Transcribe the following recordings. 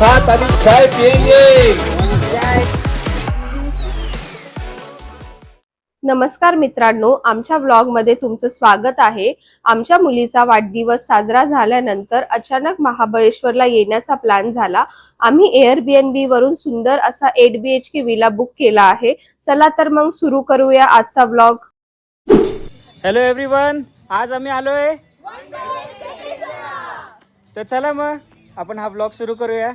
साथ अभी चाय पियेंगे। नमस्कार मित्रांनो, आमच्या व्लॉगमध्ये तुमचं स्वागत आहे। आमच्या मुलीचा वाढदिवस साजरा झाल्यानंतर अचानक महाबळेश्वरला येण्याचा प्लॅन झाला। आम्ही एअरबीएनबी वरून सुंदर असा 8 BHK विला बुक केला आहे। चला तर मग सुरू करूया आजचा व्लॉग। हॅलो एव्हरीवन, आज आम्ही आलोय तर चला मग आपण हा ब्लॉग सुरू करूया।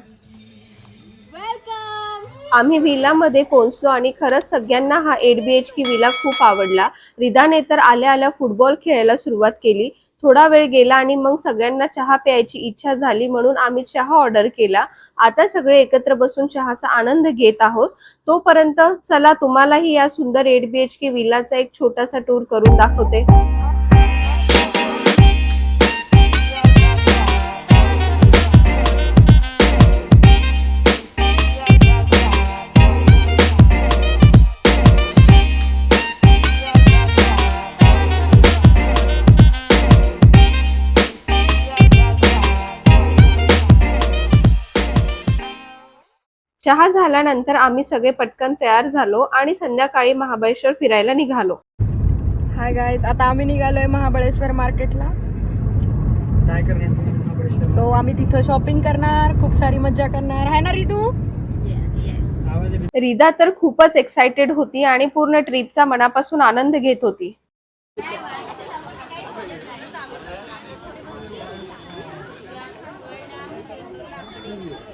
आम्ही विलामध्ये पोहोचलो आणि खरंच सगळ्यांना हा 8 BHK विला खूप आवडला। रिदाने तर आल्या आल्या फुटबॉल खेळायला सुरुवात केली। थोडा वेळ गेला आणि मग सगळ्यांना चहा प्यायची इच्छा झाली म्हणून आम्ही चहा ऑर्डर केला। आता सगळे एकत्र बसून चहाचा आनंद घेत आहोत। तोपर्यंत चला तुम्हालाही या सुंदर 8 BHK विलाचा एक छोटासा टूर करून दाखवते। चहा झाल्यानंतर आम्ही सगळे पटकन तयार झालो आणि संध्याकाळी महाबळेश्वर फिरायला निघालो। हाय गाईज, आता आम्ही निघालोय महाबळेश्वर मार्केटला। काय करणार सो आम्ही तिथं शॉपिंग करणार, खूप सारी मज्जा करणार आहे ना रिदू? रिदा तर खूपच एक्साइटेड होती आणि पूर्ण ट्रिपचा मनापासून आनंद घेत होती।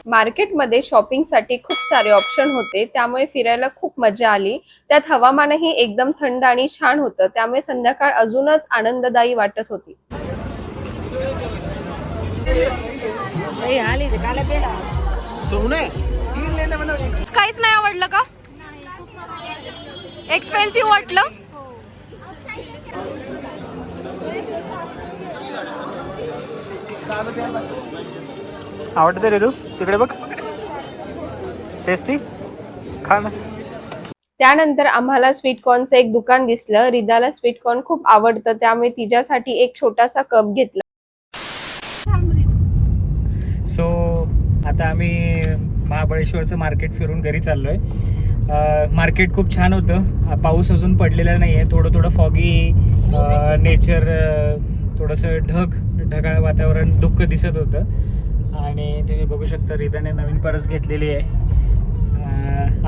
मार्केटमध्ये शॉपिंगसाठी खूप सारे ऑप्शन होते, त्यामुळे फिरायला खूप मजा आली। त्यात हवामानही एकदम थंड आणि छान होतं, त्यामुळे संध्याकाळ अजूनच आनंददायी वाटत होती। काहीच नाही आवडलं का? एक्सपेन्सिव्ह वाटलं? आवडते रे तू? तिकडे बघ, टेस्टी खा ना। त्यानंतर आम्हाला स्वीट कॉर्नचं एक दुकान दिसलं। रिदाला स्वीट कॉर्न खूप आवडतं, त्यामुळे तिच्यासाठी एक छोटासा कप घेतला। सो आता आम्ही महाबळेश्वरचं मार्केट फिरून घरी चाललोय। मार्केट खूप छान होतं। पाऊस अजून पडलेला नाही आहे, थोडं थोडं फॉगी नेचर, थोडंसं ढगाळ वातावरण, दुःख दिसत होतं। आणि तुम्ही बघू शकता रिदाने नवीन परस घेतलेली आहे।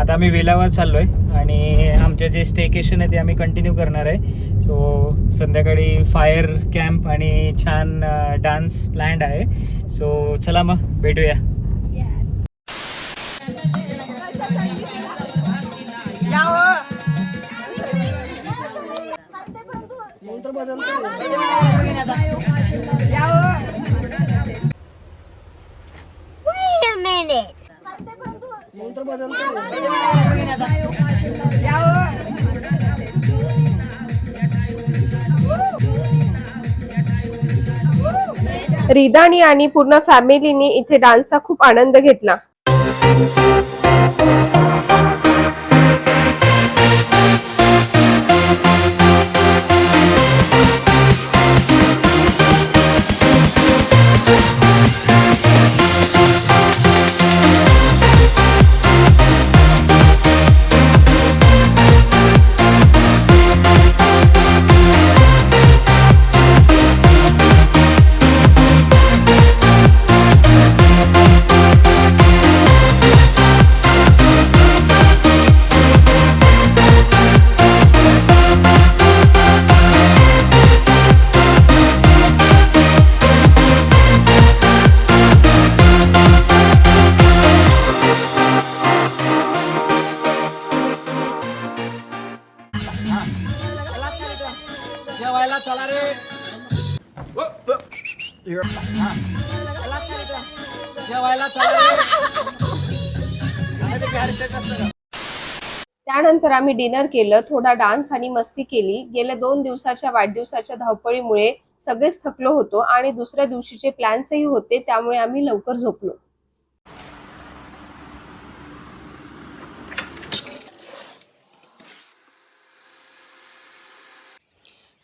आता आम्ही वेलावर चाललोय आणि आमचे जे स्टेकेशन आहे ते आम्ही कंटिन्यू करणार आहे। सो संध्याकाळी फायर कॅम्प आणि छान डान्स प्लॅन्ड आहे। सो चला मग भेटूया। Wait a minute. रिदानी आणि पूर्ण फॅमिलीनी इथे डान्सचा खूप आनंद घेतला। त्यानंतर आम्ही डिनर केलं, थोडा डान्स आणि मस्ती केली। गेल्या 2 दिवसाच्या वाढदिवसाच्या धावपळीमुळे सगळेच थकलो होतो आणि दुसऱ्या दिवशीचे प्लॅन्सही होते, त्यामुळे आम्ही लवकर झोपलो।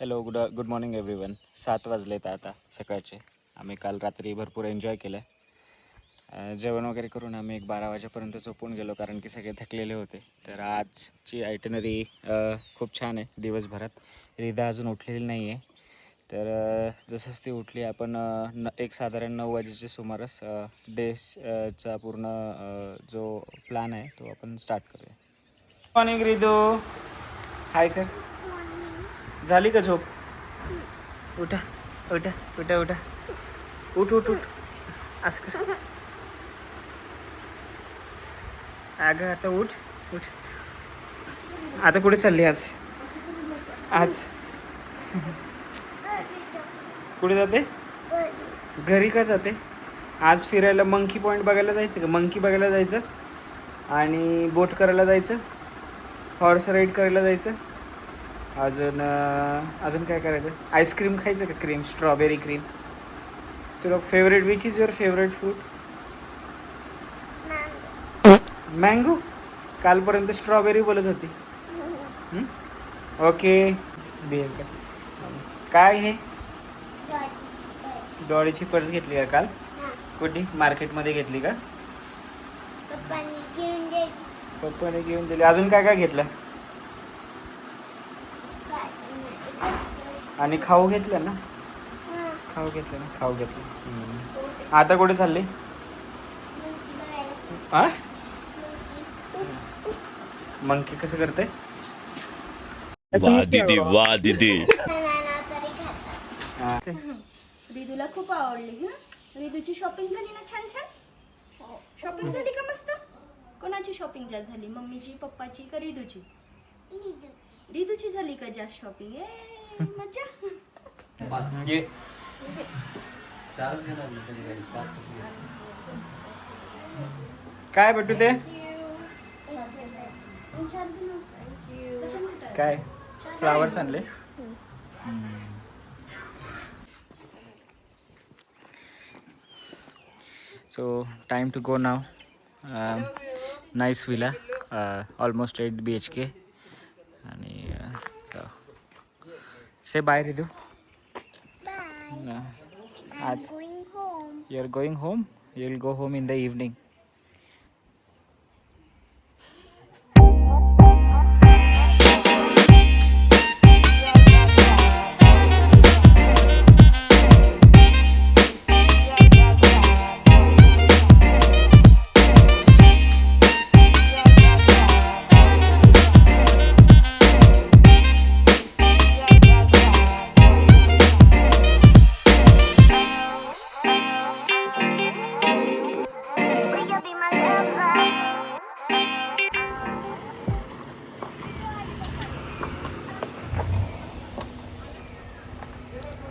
Hello, good morning everyone. 7 वाजलेत आता सकाळचे। आम्ही काल रात्री भरपूर एन्जॉय केलं जेवण वगैरे करून आम्ही एक 12 वाजेपर्यंत झोपून गेलो, कारण की सगळे थकलेले होते. तर आजची आयटनरी खूप छान आहे दिवसभरात. रिदा अजून उठलेली नाही आहे. तर जसंच ती उठली आपण एक साधारण 9 वाजेच्या सुमारास चा पूर्ण जो प्लॅन आहे तो आपण स्टार्ट करूया. मॉर्निंग रिदो, हाय कर. झाली का झोप? उठा उठा उठा उठा, उठ उठ उठ, असं कर. अगं आता उठ उठ. आता कुठे चालली आज? आज कुठे जाते? घरी का जाते? आज फिरायला मंकी पॉईंट बघायला जायचं का? मंकी बघायला जायचं आणि बोट करायला जायचं, हॉर्स राईड करायला जायचं, अजून काय करायचं? आईस्क्रीम खायचं का? Cream, strawberry cream. तुला favourite, which is your favourite fruit? Mango. कालपर्यंत स्ट्रॉबेरी बोलत होती. ओके. काय हे? डॉलीची पर्स घेतली का काल? कुठे? मार्केटमध्ये घेतली का? पप्पाने घेऊन दिली. अजून काय काय घेतलं? आणि खाऊ घेतलं ना? खाऊ घेतलं ना? खाऊ घेतलं. आता कुठे चालली? हा? मंकी कसं करते? वाह दीदी, वाह दीदी. रिदूला खूप आवडली ना. रिदूची शॉपिंग झाली ना छान छान. शॉपिंग झाली का मस्त? कोणाची शॉपिंग जास्त झाली? मम्मीची, पप्पाची का रिदूची? रिदूची झाली का जास्त शॉपिंग? ए मज्जा. काय भेटू ते? काय फ्लावर्स आणले? So time to go now. Nice villa, almost 8 BHK. आणि so say bye Ridu. Bye. I'm Going home. You're going home? You'll go home in the evening.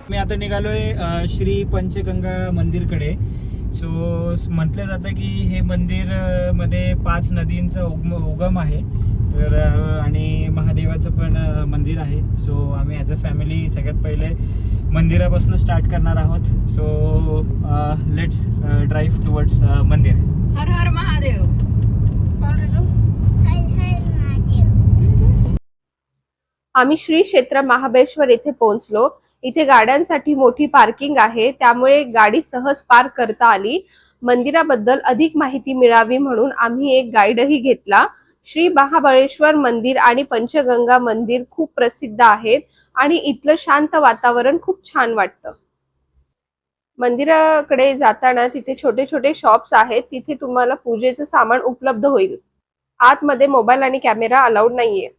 मी आता निघालोय श्री पंचगंगा मंदिरकडे. सो म्हटलं जातं की हे मंदिर मध्ये 5 नदींचा उगम आहे. तर आणि महादेवाचं पण मंदिर आहे. सो आम्ही ॲज अ फॅमिली सगळ्यात पहिले मंदिरापासून स्टार्ट करणार आहोत. सो लेट्स ड्राईव्ह टुवर्ड्स मंदिर. हर हर महादेव. आम्ही श्री क्षेत्र महाबळेश्वर येथे पोहोचलो. इथे गाड्यांसाठी मोठी पार्किंग आहे, त्यामुळे गाडी सहज पार्क करता आली. मंदिराबद्दल अधिक माहिती मिळावी म्हणून आम्ही एक गाईडही घेतला. श्री महाबळेश्वर मंदिर आणि पंचगंगा मंदिर खूप प्रसिद्ध आहेत आणि इथलं शांत वातावरण खूप छान वाटतं. मंदिराकडे जाताना तिथे छोटे छोटे शॉप्स आहेत, तिथे तुम्हाला पूजेचं सामान उपलब्ध होईल. आतमध्ये मोबाईल आणि कॅमेरा अलाउड नाहीये.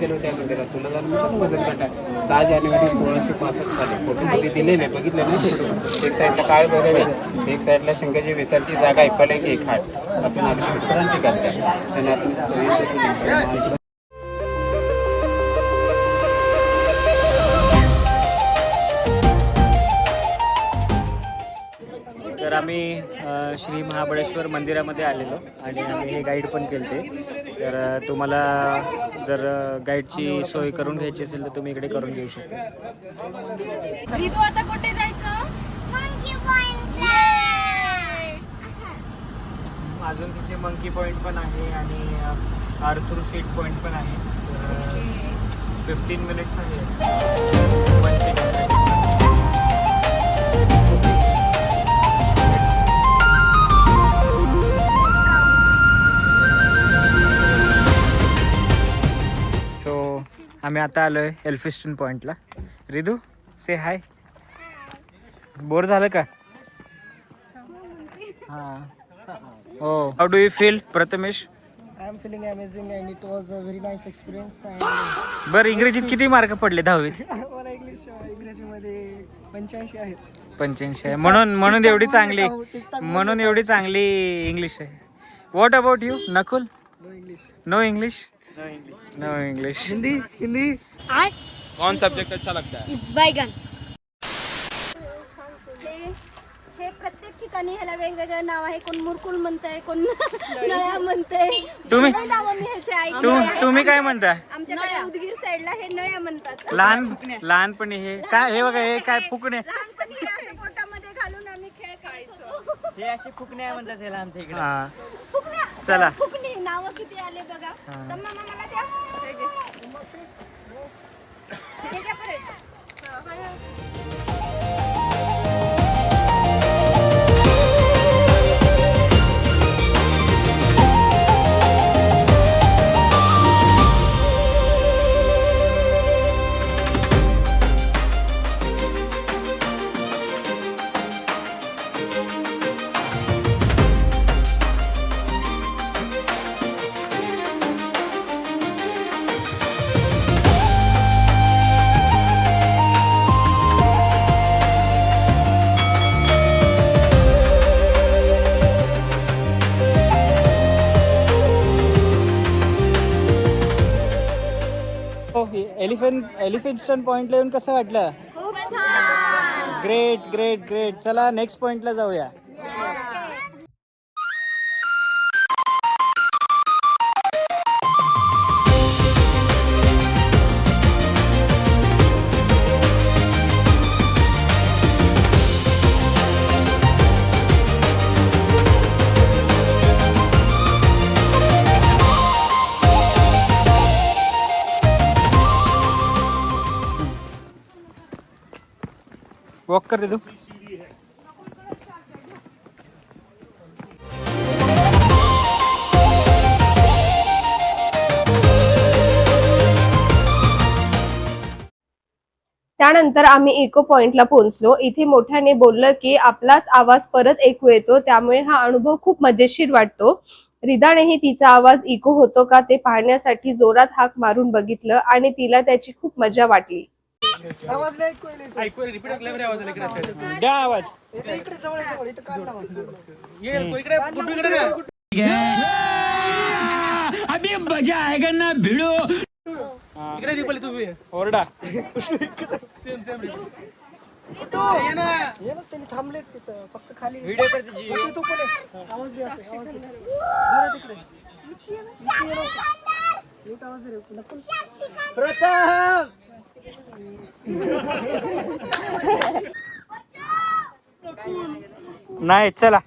केलं त्या मंदिरात तुला जाणून वजन काटा 6 जानेवारी 1665 साली फोटो मध्ये दिलेले बघितले ना फोटो. एक साईडला काळ भैरव, एक साईडला शंकरजी विसरची जागा आहे, पलंगी एक खाट आपण आपली विश्रांती करतात. आणि आपण तर आम्ही श्री महाबळेश्वर मंदिरामध्ये आलेलो आणि आम्ही हे गाईड पण केलते. तर तुम्हाला जर गाईडची सोय करून घ्यायची असेल तर तुम्ही इकडे करून घेऊ शकता. रिदू आता कुठे जायचं? Monkey Point. अजून तिथे मंकी पॉईंट पण आहे आणि आर्थर सीट पॉईंट पण आहे. तर 15 मिनिट्स आहे. सो आम्ही आता आलो आहे एल्फिस्टन पॉईंटला. रिदू से हाय. बोर झालं का? हां. हो. How do you feel Prathamesh? I am feeling amazing and it was a very nice experience and बरं, इंग्रजीत किती मार्क पडले 10वीत? मला इंग्रजीमध्ये 85 आहेत. 85 आहे. म्हणून एवढी चांगली इंग्लिश आहे. What about you Nakul? No English. Hindi कौन सब्जेक्ट अच्छा लगता है? हे प्रत्येक ठिकाणी ह्याला वेगवेगळं नाव आहे. कोण मुरकुल म्हणतंय, कोण नळ्या म्हणतंय. तुम्ही नावं मी ह्याचे ऐकले आहेत. तुम्ही काय म्हणता? आमच्याकडे उदगीर साईडला हे नळ्या म्हणतात. लहानपणी हे काय, हे बघा, हे काय फुकणे. लहानपणी हे असं पोटामध्ये घालून आम्ही खेळ खेळायचो. हे असे फुकणे म्हणतात त्याला आमच्या इकडे. फुकण्या. चला. फुकणी नावं किती आले बघा. तर मामा मला द्या. हे घ्या परत. एलिफेंटस्टन पॉइंटला येऊन कसं वाटलं? ग्रेट. चला नेक्स्ट पॉइंटला जाऊया. वॉक कर रे तू. त्यानंतर आम्ही इको पॉइंटला पोहोचलो. इथे मोठ्याने बोललं की आपलाच आवाज परत ऐकू येतो, त्यामुळे हा अनुभव खूप मजेशीर वाटतो. रिदानेही तिचा आवाज इको होतो का ते पाहण्यासाठी जोरात हाक मारून बघितलं आणि तिला त्याची खूप मजा वाटली. आवाज नाही ऐकू येईल. द्या आवाज. इकडे जवळ इथं काढ ना. अभी मजा आएगा ना भिडो. इकडे दीपली तुम्ही ओरडा. सेम ये ना त्यांनी थांबलेत तिथं फक्त खाली. व्हिडिओ कर फक्त तू पण ये. आवाज दे असं, आवाज दे. जरा तिकडे. एक आवाज दे रे. नकुल. प्रथम. नाही चला.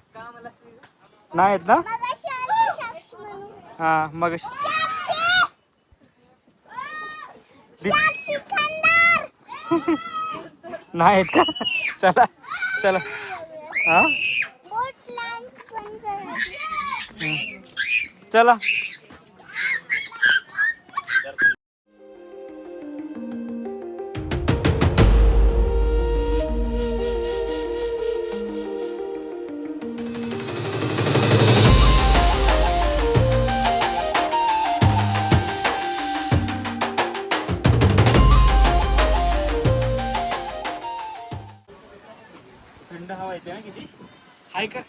नाही ना. हा मग नाही का. चला. हा चला. थंड हवा येते ना किती. हाय का.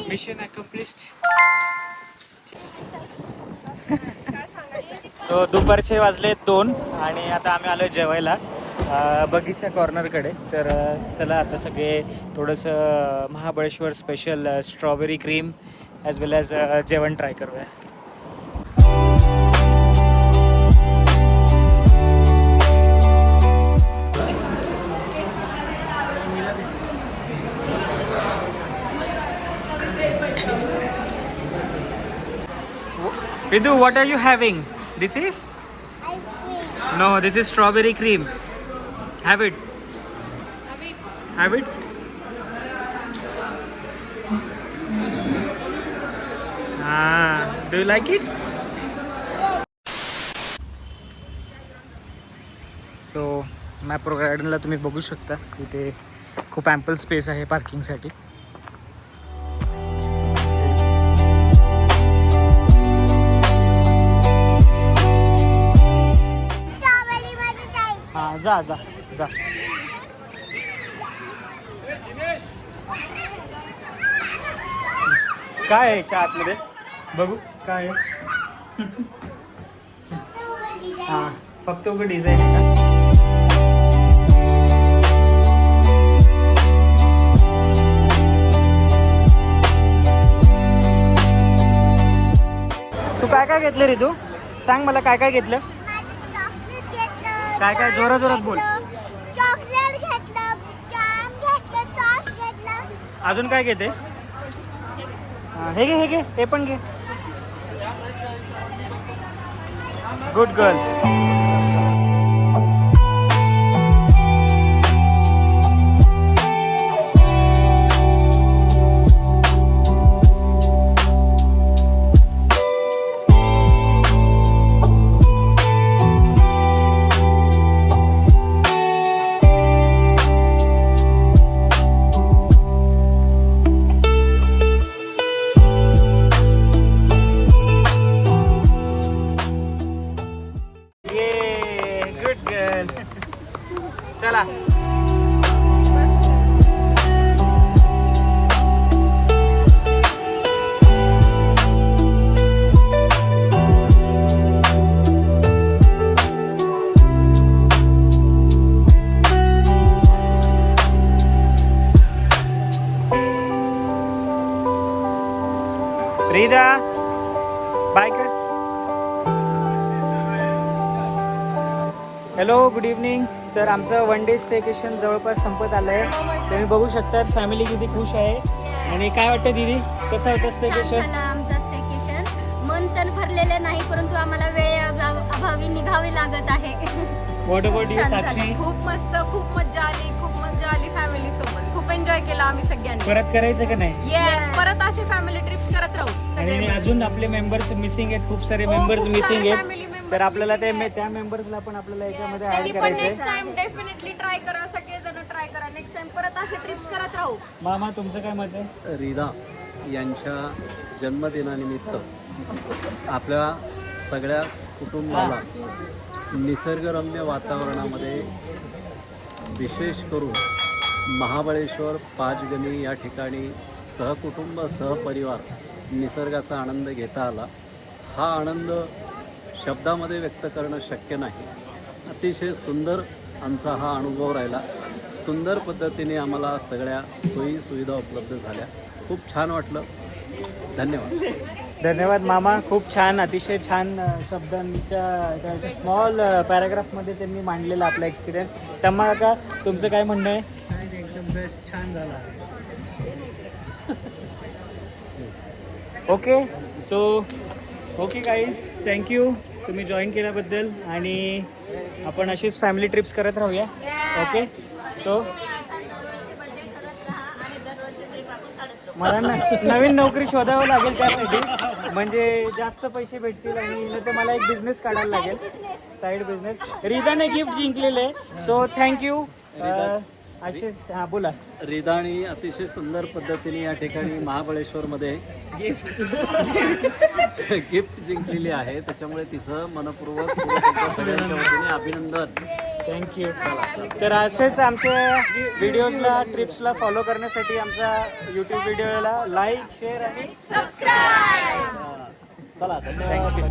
Mission accomplished. सो दुपारचे वाजले 2 आणि आता आम्ही आलो जेवायला बगीचा कॉर्नरकडे. तर चला आता सगळे थोडंसं Mahabaleshwar special strawberry cream as well as जेवण ट्राय करूया. Ridu, what are you having? This is? Ice cream. No, this is strawberry cream. Have it. Have it. Do you like it? So Mapro गार्डनला तुम्ही बघू शकता इथे खूप ॲम्पल स्पेस आहे पार्किंगसाठी. स्ट्रॉबेरी मध्ये जायचं. हां जा जा जा. काय आहे चहा आतमध्ये बघू काय आहे. हां फक्त उघड डिझाईन आहे का. तू काय काय घेतलं रे तू सांग मला काय काय घेतलं. चॉकलेट घेतलं. काय काय जोरात बोल. चॉकलेट घेतलं, जाम घेतलं, सॉस घेतलं. अजून काय घेते. हे घे हे घे हे पण घे. Good girl. चला रिदा बाय कर. Hello good evening. तर आमचं वन डे स्टेकेशन जवळपास संपत आलं आहे. तुम्ही बघू शकतात फॅमिली किती खुश आहे. आणि काय वाटतं दीदी कसं होतं स्टेकेशन. झालं आमचं स्टेकेशन. मन तर भरलेलं नाही परंतु आम्हाला वेळ अभावी निघावे लागत आहे. व्हॉट अबाउट यू साक्षी. खूप मस्त, खूप मज्जा आली फॅमिली सोबत. खूप एन्जॉय केला आम्ही सगळ्यांनी. परत करायचं का नाही. येस, परत अशी फॅमिली ट्रिप्स करत राहू आणि सगळे. अजून आपले मेंबर्स मिसिंग आहेत. खूप सारे हो, मेंबर्स खूप मिसिंग सारे आहेत. family members तर आपल्याला missing आहेत. त्या मेंबर्सला पण आपल्याला याच्यामध्ये ऍड त्यांनी पण करायचं नेक्स्ट आहे. टाइम डेफिनेटली ट्राय करा. सगळेजण ट्राय करा. नेक्स्ट टाइम परत असे ट्रिप्स करत राहू. मामा तुमचं काय मत आहे. रीदा यांच्या जन्मदिनानिमित्त आपल्या सगळ्या कुटुंबाला निसर्गरम्य वातावरणामध्ये विशेष करून महाबळेश्वर पाचगणी या ठिकाणी सहकुटुंब सहपरिवार निसर्गाचा आनंद घेता आला. हा आनंद शब्दामध्ये व्यक्त करणं शक्य नाही. अतिशय सुंदर आमचा हा अनुभव राहिला. सुंदर पद्धतीने आम्हाला सगळ्या सोयीसुविधा उपलब्ध झाल्या. खूप छान वाटलं. धन्यवाद. धन्यवाद मामा. खूप छान अतिशय छान शब्दांच्या स्मॉल पॅराग्राफमध्ये त्यांनी मांडलेला आपला एक्सपिरियन्स. तम्मा काका तुमचं काय म्हणणं आहे. एकदम बेस्ट छान झाला. Okay so okay guys thank you तुम्ही जॉईन केल्याबद्दल. आणि आपण अशीच फॅमिली ट्रिप्स करत राहूया. ओके सो मला नवीन नोकरी शोधावं लागेल त्यासाठी. म्हणजे जास्त पैसे भेटतील आणि नाही तर मला एक बिझनेस काढायला लागेल. Side business. रिदाने गिफ्ट जिंकलेलं आहे. So thank you. अशीच हां बोला. रिदाणी अतिशय सुंदर पद्धतीने या ठिकाणी महाबळेश्वरमध्ये गिफ्ट जिंकलेली आहे. त्याच्यामुळे तिचं मनपूर्वक सगळ्यांच्या वतीने अभिनंदन. थँक्यू. तर असेच आमच्या व्हिडिओजला ट्रिप्सला फॉलो करण्यासाठी आमचा यूट्यूब व्हिडिओला लाईक शेअर आणि चला धन्यवाद. थँक्यू.